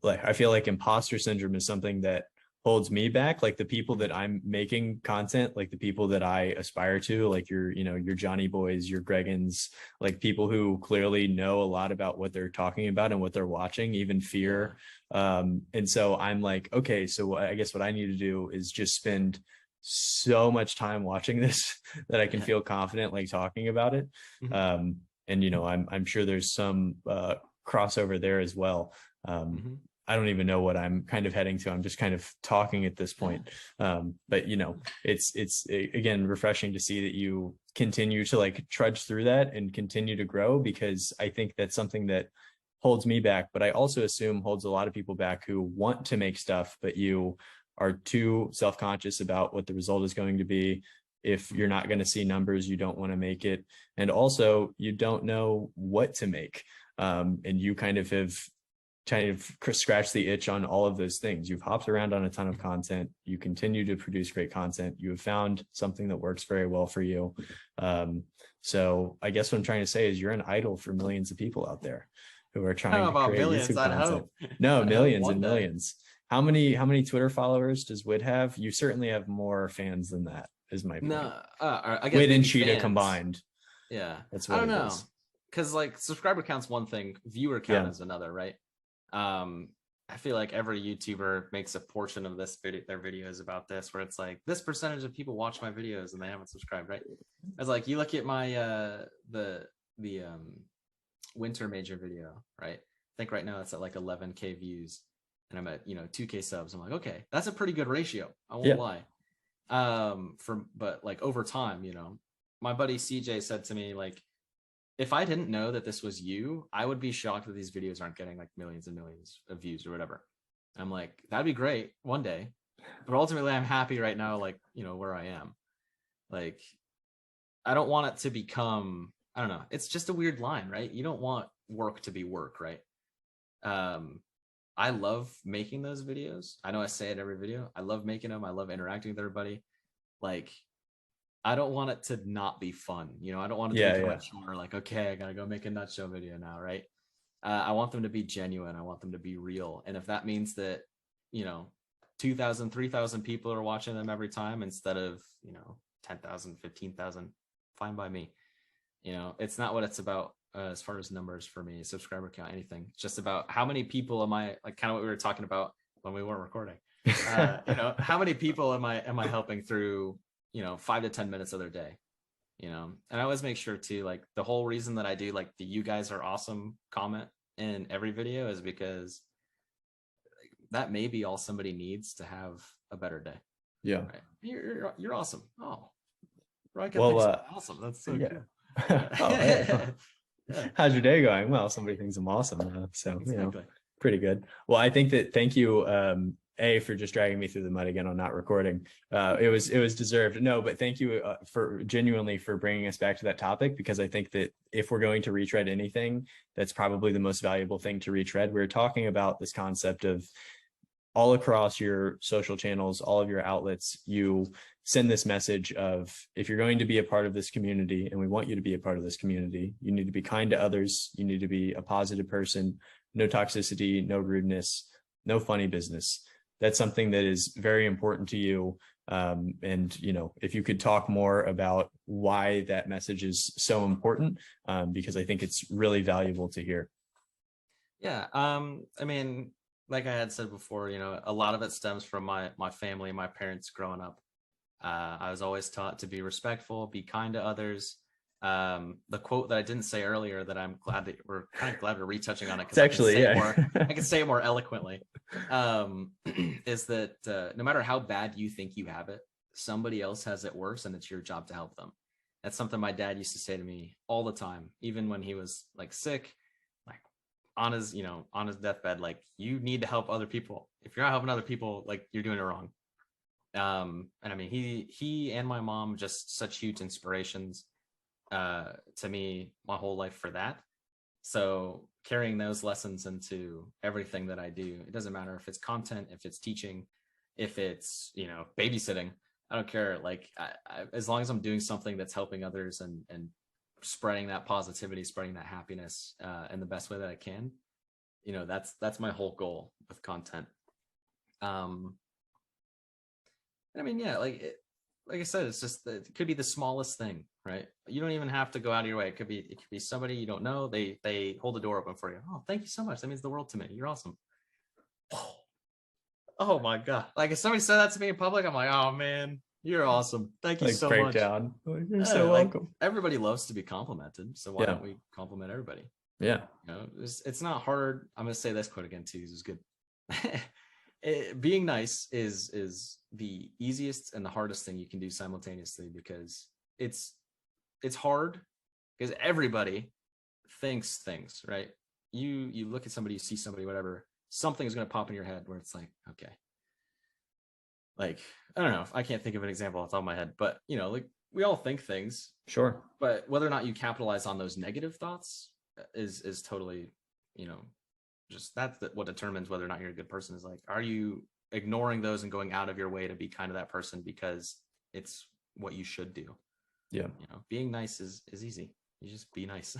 Like I feel like imposter syndrome is something that holds me back. Like the people that I'm making content, like the people that I aspire to, like your Johnny Boys, your Gregans, like people who clearly know a lot about what they're talking about and what they're watching, even fear. And so I'm like, okay, so I guess what I need to do is just spend so much time watching this that I can feel confident like talking about it. And you know, I'm sure there's some crossover there as well. I don't even know what I'm kind of heading to. I'm just kind of talking at this point. But you know, it's again refreshing to see that you continue to like trudge through that and continue to grow, because I think that's something that holds me back, but I also assume holds a lot of people back who want to make stuff, but you are too self-conscious about what the result is going to be. If you're not going to see numbers, you don't want to make it. And also you don't know what to make. And you kind of scratch the itch on all of those things. You've hopped around on a ton of content. You continue to produce great content. You have found something that works very well for you. So I guess what I'm trying to say is you're an idol for millions of people out there who are trying to create YouTube content. No, millions and millions. How many Twitter followers does Wid have? You certainly have more fans than that, is my point. No, I guess Wid and Cheetah combined. Yeah, that's what I don't know. Because like subscriber count's one thing, viewer count is another, right? I feel like every YouTuber makes a portion of their videos about this, where it's like this percentage of people watch my videos and they haven't subscribed, right? It's like you look at my the winter major video, right? I think right now it's at like 11K views, and I'm at 2K subs. I'm like, okay, that's a pretty good ratio. I won't lie. But like over time, my buddy CJ said to me, like, if I didn't know that this was you, I would be shocked that these videos aren't getting like millions and millions of views or whatever. And I'm like, that'd be great one day. But ultimately, I'm happy right now, like, where I am. Like, I don't want it to become, I don't know. It's just a weird line, right? You don't want work to be work, right? I love making those videos. I know I say it every video. I love making them. I love interacting with everybody. Like, I don't want it to not be fun. I don't want it to become a chore. Like, okay, I gotta go make a nutshell video now, right? I want them to be genuine. I want them to be real. And if that means that, 2,000, 3,000 people are watching them every time instead of, 10,000, 15,000, fine by me. It's not what it's about as far as numbers for me, subscriber count, anything. It's just about how many people am I, like kind of what we were talking about when we weren't recording. How many people am I helping through 5 to 10 minutes of their day, and I always make sure to, like, the whole reason that I do like the "you guys are awesome" comment in every video is because that may be all somebody needs to have a better day. Yeah. Right? You're awesome. Oh, RyCa Well, thinks I'm awesome. That's so yeah. cool. Oh, hey. Yeah. How's your day going? Well, somebody thinks I'm awesome. So, Exactly. pretty good. Well, I think that thank you, A, for just dragging me through the mud again on not recording. It was deserved. No, but thank you for genuinely for bringing us back to that topic, because I think that if we're going to retread anything, that's probably the most valuable thing to retread. We're talking about this concept of all across your social channels, all of your outlets, you send this message of, if you're going to be a part of this community, and we want you to be a part of this community, you need to be kind to others. You need to be a positive person, no toxicity, no rudeness, no funny business. That's something that is very important to you. And, if you could talk more about why that message is so important, because I think it's really valuable to hear. Yeah. I mean, like I had said before, a lot of it stems from my family, my parents growing up. I was always taught to be respectful, be kind to others. The quote that I didn't say earlier that I'm glad that we're kind of glad we're retouching on it, because I can say it more eloquently, is that no matter how bad you think you have it, somebody else has it worse, and it's your job to help them. That's something my dad used to say to me all the time, even when he was like sick, like on his deathbed. Like, you need to help other people. If you're not helping other people, like, you're doing it wrong. And I mean, he and my mom, just such huge inspirations to me my whole life for that. So carrying those lessons into everything that I do, it doesn't matter if it's content, if it's teaching, if it's babysitting, I don't care. Like, as long as I'm doing something that's helping others and spreading that positivity, spreading that happiness in the best way that I can, that's my whole goal with content. I mean, yeah, like I said, it's just it could be the smallest thing, right? You don't even have to go out of your way. It could be somebody you don't know. They hold the door open for you. Oh, thank you so much. That means the world to me. You're awesome. Oh my god! Like, if somebody said that to me in public, I'm like, oh man, you're awesome. Thank you so much. You're so welcome. Everybody loves to be complimented, so why don't we compliment everybody? Yeah. It's not hard. I'm gonna say this quote again too. This is good. Being nice is the easiest and the hardest thing you can do simultaneously, because it's hard because everybody thinks things, right? You look at somebody, you see somebody, whatever, something is going to pop in your head where it's like, okay, like, I don't know, I can't think of an example off the top of my head, but like, we all think things, sure, but whether or not you capitalize on those negative thoughts is totally, just that's what determines whether or not you're a good person. Is like, are you ignoring those and going out of your way to be kind to that person because it's what you should do? Yeah. Being nice is easy. You just be nice.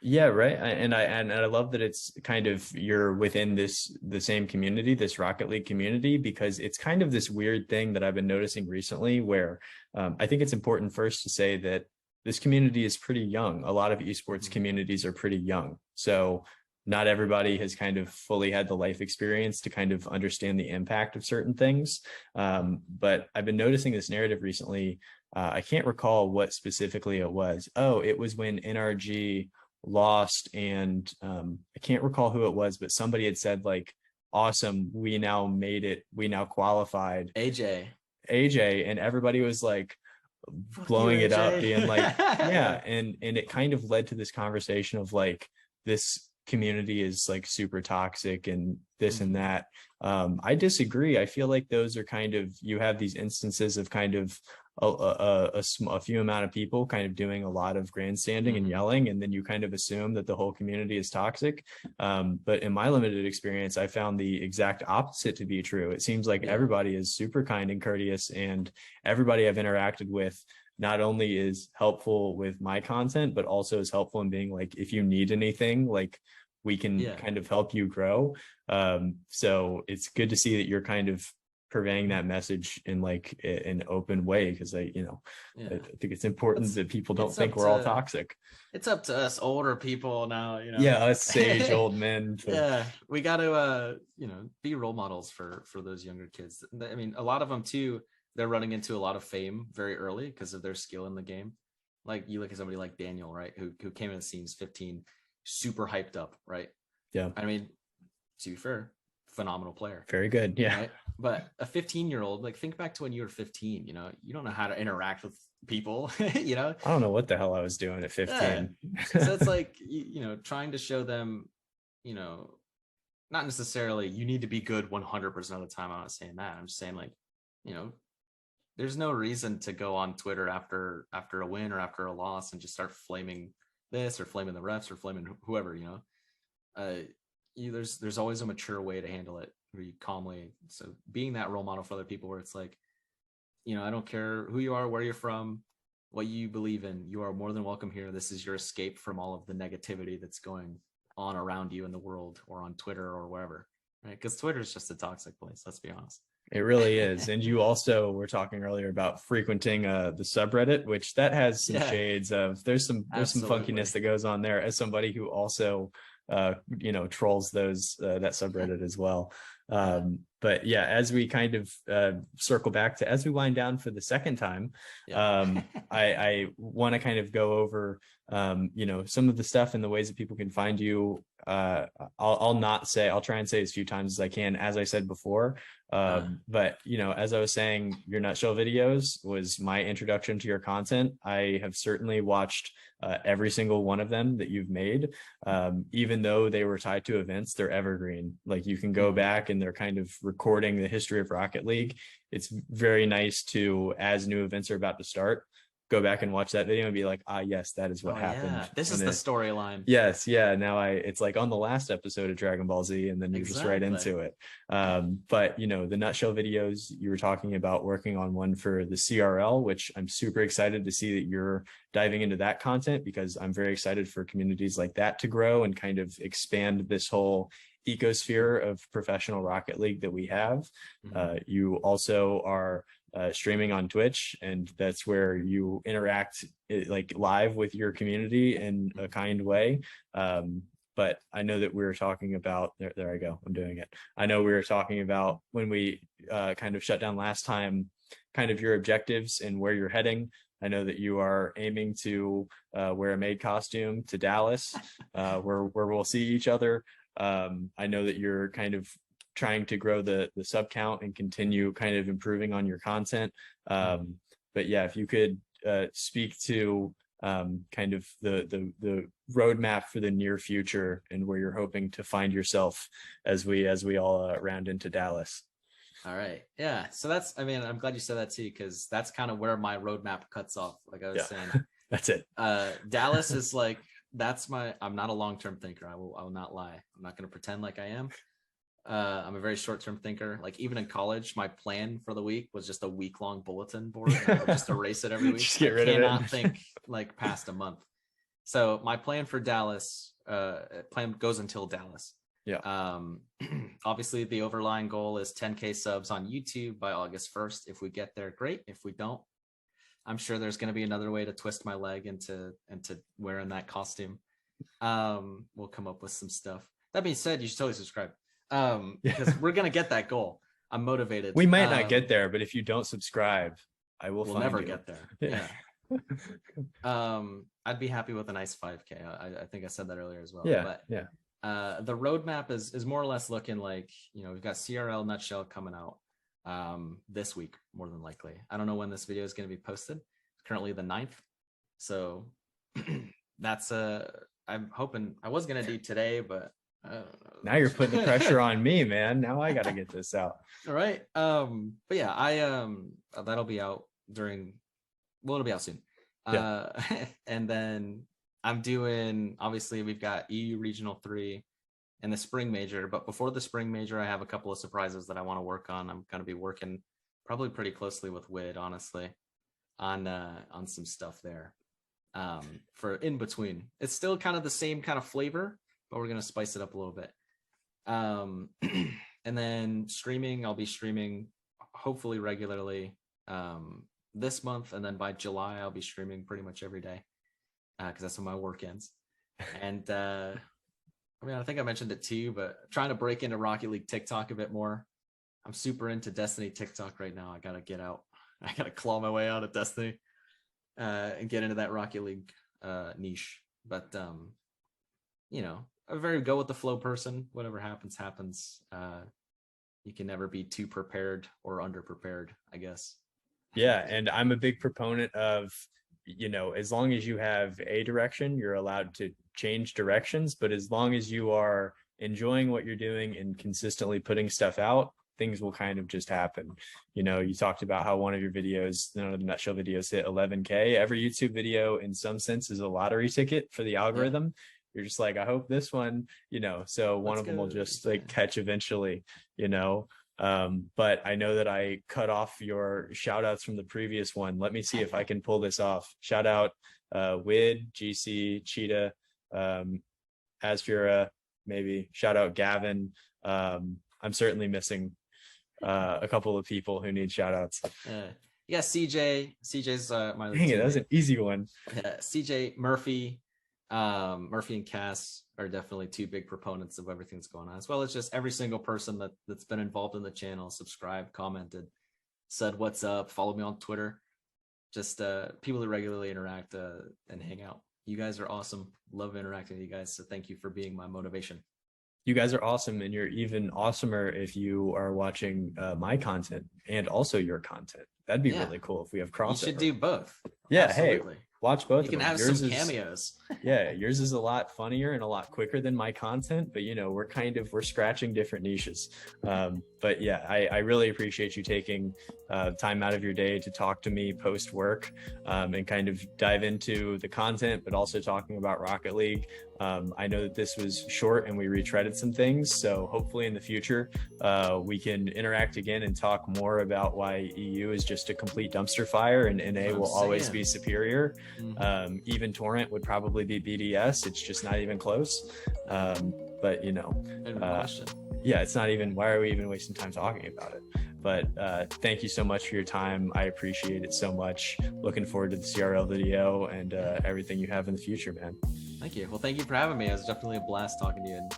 Yeah, right. And I love that it's kind of, you're within the same community, this Rocket League community, because it's kind of this weird thing that I've been noticing recently where I think it's important first to say that this community is pretty young. A lot of esports communities are pretty young. So not everybody has kind of fully had the life experience to kind of understand the impact of certain things. But I've been noticing this narrative recently. I can't recall what specifically it was. Oh, it was when NRG lost, and I can't recall who it was, but somebody had said like, awesome, we now made it, we now qualified. AJ, and everybody was like blowing it up, being like, yeah. And it kind of led to this conversation of like, this community is like super toxic and this and that. I disagree. I feel like those are kind of, you have these instances of kind of a few amount of people kind of doing a lot of grandstanding and yelling, and then you kind of assume that the whole community is toxic. But in my limited experience, I found the exact opposite to be true. It seems like everybody is super kind and courteous, and everybody I've interacted with not only is helpful with my content, but also is helpful in being like, if you need anything, like we can kind of help you grow. So it's good to see that you're kind of purveying that message in like an open way, because I think it's important that people don't think we're all toxic. It's up to us older people now, us sage old men we got to be role models for those younger kids. I mean, a lot of them too, they're running into a lot of fame very early because of their skill in the game. Like, you look at somebody like Daniel, right, who came in the scenes 15, super hyped up, right? Yeah. I mean, to be fair, phenomenal player. Very good. Yeah. Right? But a 15-year-old, like think back to when you were 15, you know, you don't know how to interact with people, you know? I don't know what the hell I was doing at 15. Yeah. So it's like, you know, trying to show them, you know, not necessarily you need to be good 100% of the time. I'm not saying that. I'm just saying, like, you know, there's no reason to go on Twitter after a win or after a loss and just start flaming this or flaming the refs or flaming whoever, you know. There's always a mature way to handle it where you calmly. So being that role model for other people, where it's like, you know, I don't care who you are, where you're from, what you believe in, you are more than welcome here. This is your escape from all of the negativity that's going on around you in the world or on Twitter or wherever, right? Because Twitter is just a toxic place, let's be honest. It really is. And you also were talking earlier about frequenting the subreddit, which that has some shades of, there's some funkiness that goes on there, as somebody who also you know, trolls those that subreddit as well. But yeah, as we kind of circle back to, as we wind down for the second time, I want to kind of go over you know, some of the stuff and the ways that people can find you. I'll try and say as few times as I can, as I said before. But you know, as I was saying, your nutshell videos was my introduction to your content. I have certainly watched every single one of them that you've made. Even though they were tied to events, they're evergreen. Like, you can go back and they're kind of recording the history of Rocket League. It's very nice to, as new events are about to start, go back and watch that video and be like, ah, yes, that is what happened. Yeah. This is the storyline. Yes. Yeah. Now it's like on the last episode of Dragon Ball Z, and then you're just right into it. But you know, the nutshell videos, you were talking about working on one for the CRL, which I'm super excited to see that you're diving into that content, because I'm very excited for communities like that to grow and kind of expand this whole ecosphere of professional Rocket League that we have. You also are streaming on Twitch, and that's where you interact like live with your community in a kind way. But I know that we were talking about, there I go, I'm doing it. I know we were talking about, when we kind of shut down last time, kind of your objectives and where you're heading. I know that you are aiming to wear a maid costume to Dallas, where we'll see each other. I know that you're kind of trying to grow the sub count and continue kind of improving on your content. But yeah, if you could speak to kind of the roadmap for the near future and where you're hoping to find yourself as we all round into Dallas. All right. Yeah. So that's, I mean, I'm glad you said that too, because that's kind of where my roadmap cuts off. Like I was saying, that's it. Dallas is like, I'm not a long-term thinker. I will not lie. I'm not going to pretend like I am. I'm a very short-term thinker. Like, even in college, my plan for the week was just a week-long bulletin board. And I would just erase it every week. Just get rid of it. I cannot think like past a month. So my plan for Dallas, plan goes until Dallas. Yeah. Obviously the overlying goal is 10K subs on YouTube by August 1st. If we get there, great. If we don't, I'm sure there's going to be another way to twist my leg into wearing that costume. We'll come up with some stuff. That being said, you should totally subscribe. Because we're going to get that goal. I'm motivated. We might not get there, but if you don't subscribe, we'll never get there. Yeah. I'd be happy with a nice 5K. I think I said that earlier as well. Yeah. But yeah. The roadmap is more or less looking like, you know, we've got CRL Nutshell coming out this week, more than likely. I don't know when this video is going to be posted. It's currently the 9th. So that's I'm hoping, I was going to do today, but I don't know. Now you're putting the pressure on me, man. Now I got to get this out. All right. But yeah, that'll be out it'll be out soon. Yeah. And then I'm doing, obviously we've got EU Regional 3 and the Spring Major, but before the Spring Major, I have a couple of surprises that I want to work on. I'm going to be working probably pretty closely with Wid, honestly, on some stuff there for in between. It's still kind of the same kind of flavor, but we're going to spice it up a little bit. And then streaming, I'll be streaming hopefully regularly this month, and then by July, I'll be streaming pretty much every day. Because that's when my work ends. And I mean, I think I mentioned it too, but trying to break into Rocket League TikTok a bit more. I'm super into Destiny TikTok right now. I gotta get out. I gotta claw my way out of Destiny and get into that Rocket League niche. But you know, a very go with the flow person. Whatever happens, happens. You can never be too prepared or underprepared, I guess. Yeah, and I'm a big proponent of, as long as you have a direction, you're allowed to change directions. But as long as you are enjoying what you're doing and consistently putting stuff out, things will kind of just happen. You talked about how one of your videos, the nutshell videos, hit 11K. Every YouTube video, in some sense, is a lottery ticket for the algorithm. Yeah. You're just like, I hope this one, so one of them will just like catch eventually, but I know that I cut off your shout outs from the previous one. Let me see if I can pull this off. Shout out Wid, GC, Cheetah, Asfura, maybe. Shout out Gavin. I'm certainly missing a couple of people who need shout outs. Yeah, CJ's my Dang it, that was an easy one. CJ, Murphy and Cass are definitely two big proponents of everything that's going on, as well as just every single person that's been involved in the channel, subscribed, commented, said what's up, follow me on Twitter, just people that regularly interact and hang out. You guys are awesome. Love interacting with you guys. So thank you for being my motivation. You guys are awesome, and you're even awesomer if you are watching my content and also your content. That'd be really cool if we have crossover. You should do both. Yeah, absolutely. Hey, watch both. You can have some cameos. Yeah, yours is a lot funnier and a lot quicker than my content, but we're scratching different niches. But yeah, I really appreciate you taking time out of your day to talk to me post work and kind of dive into the content, but also talking about Rocket League. I know that this was short and we retreaded some things, so hopefully in the future we can interact again and talk more about why EU is just a complete dumpster fire and NA will always be superior. Mm-hmm. Even Torrent would probably be BDS. It's just not even close. But yeah, it's not even, why are we even wasting time talking about it? But thank you so much for your time. I appreciate it so much. Looking forward to the CRL video and everything you have in the future, man. Thank you. Well, thank you for having me. It was definitely a blast talking to you and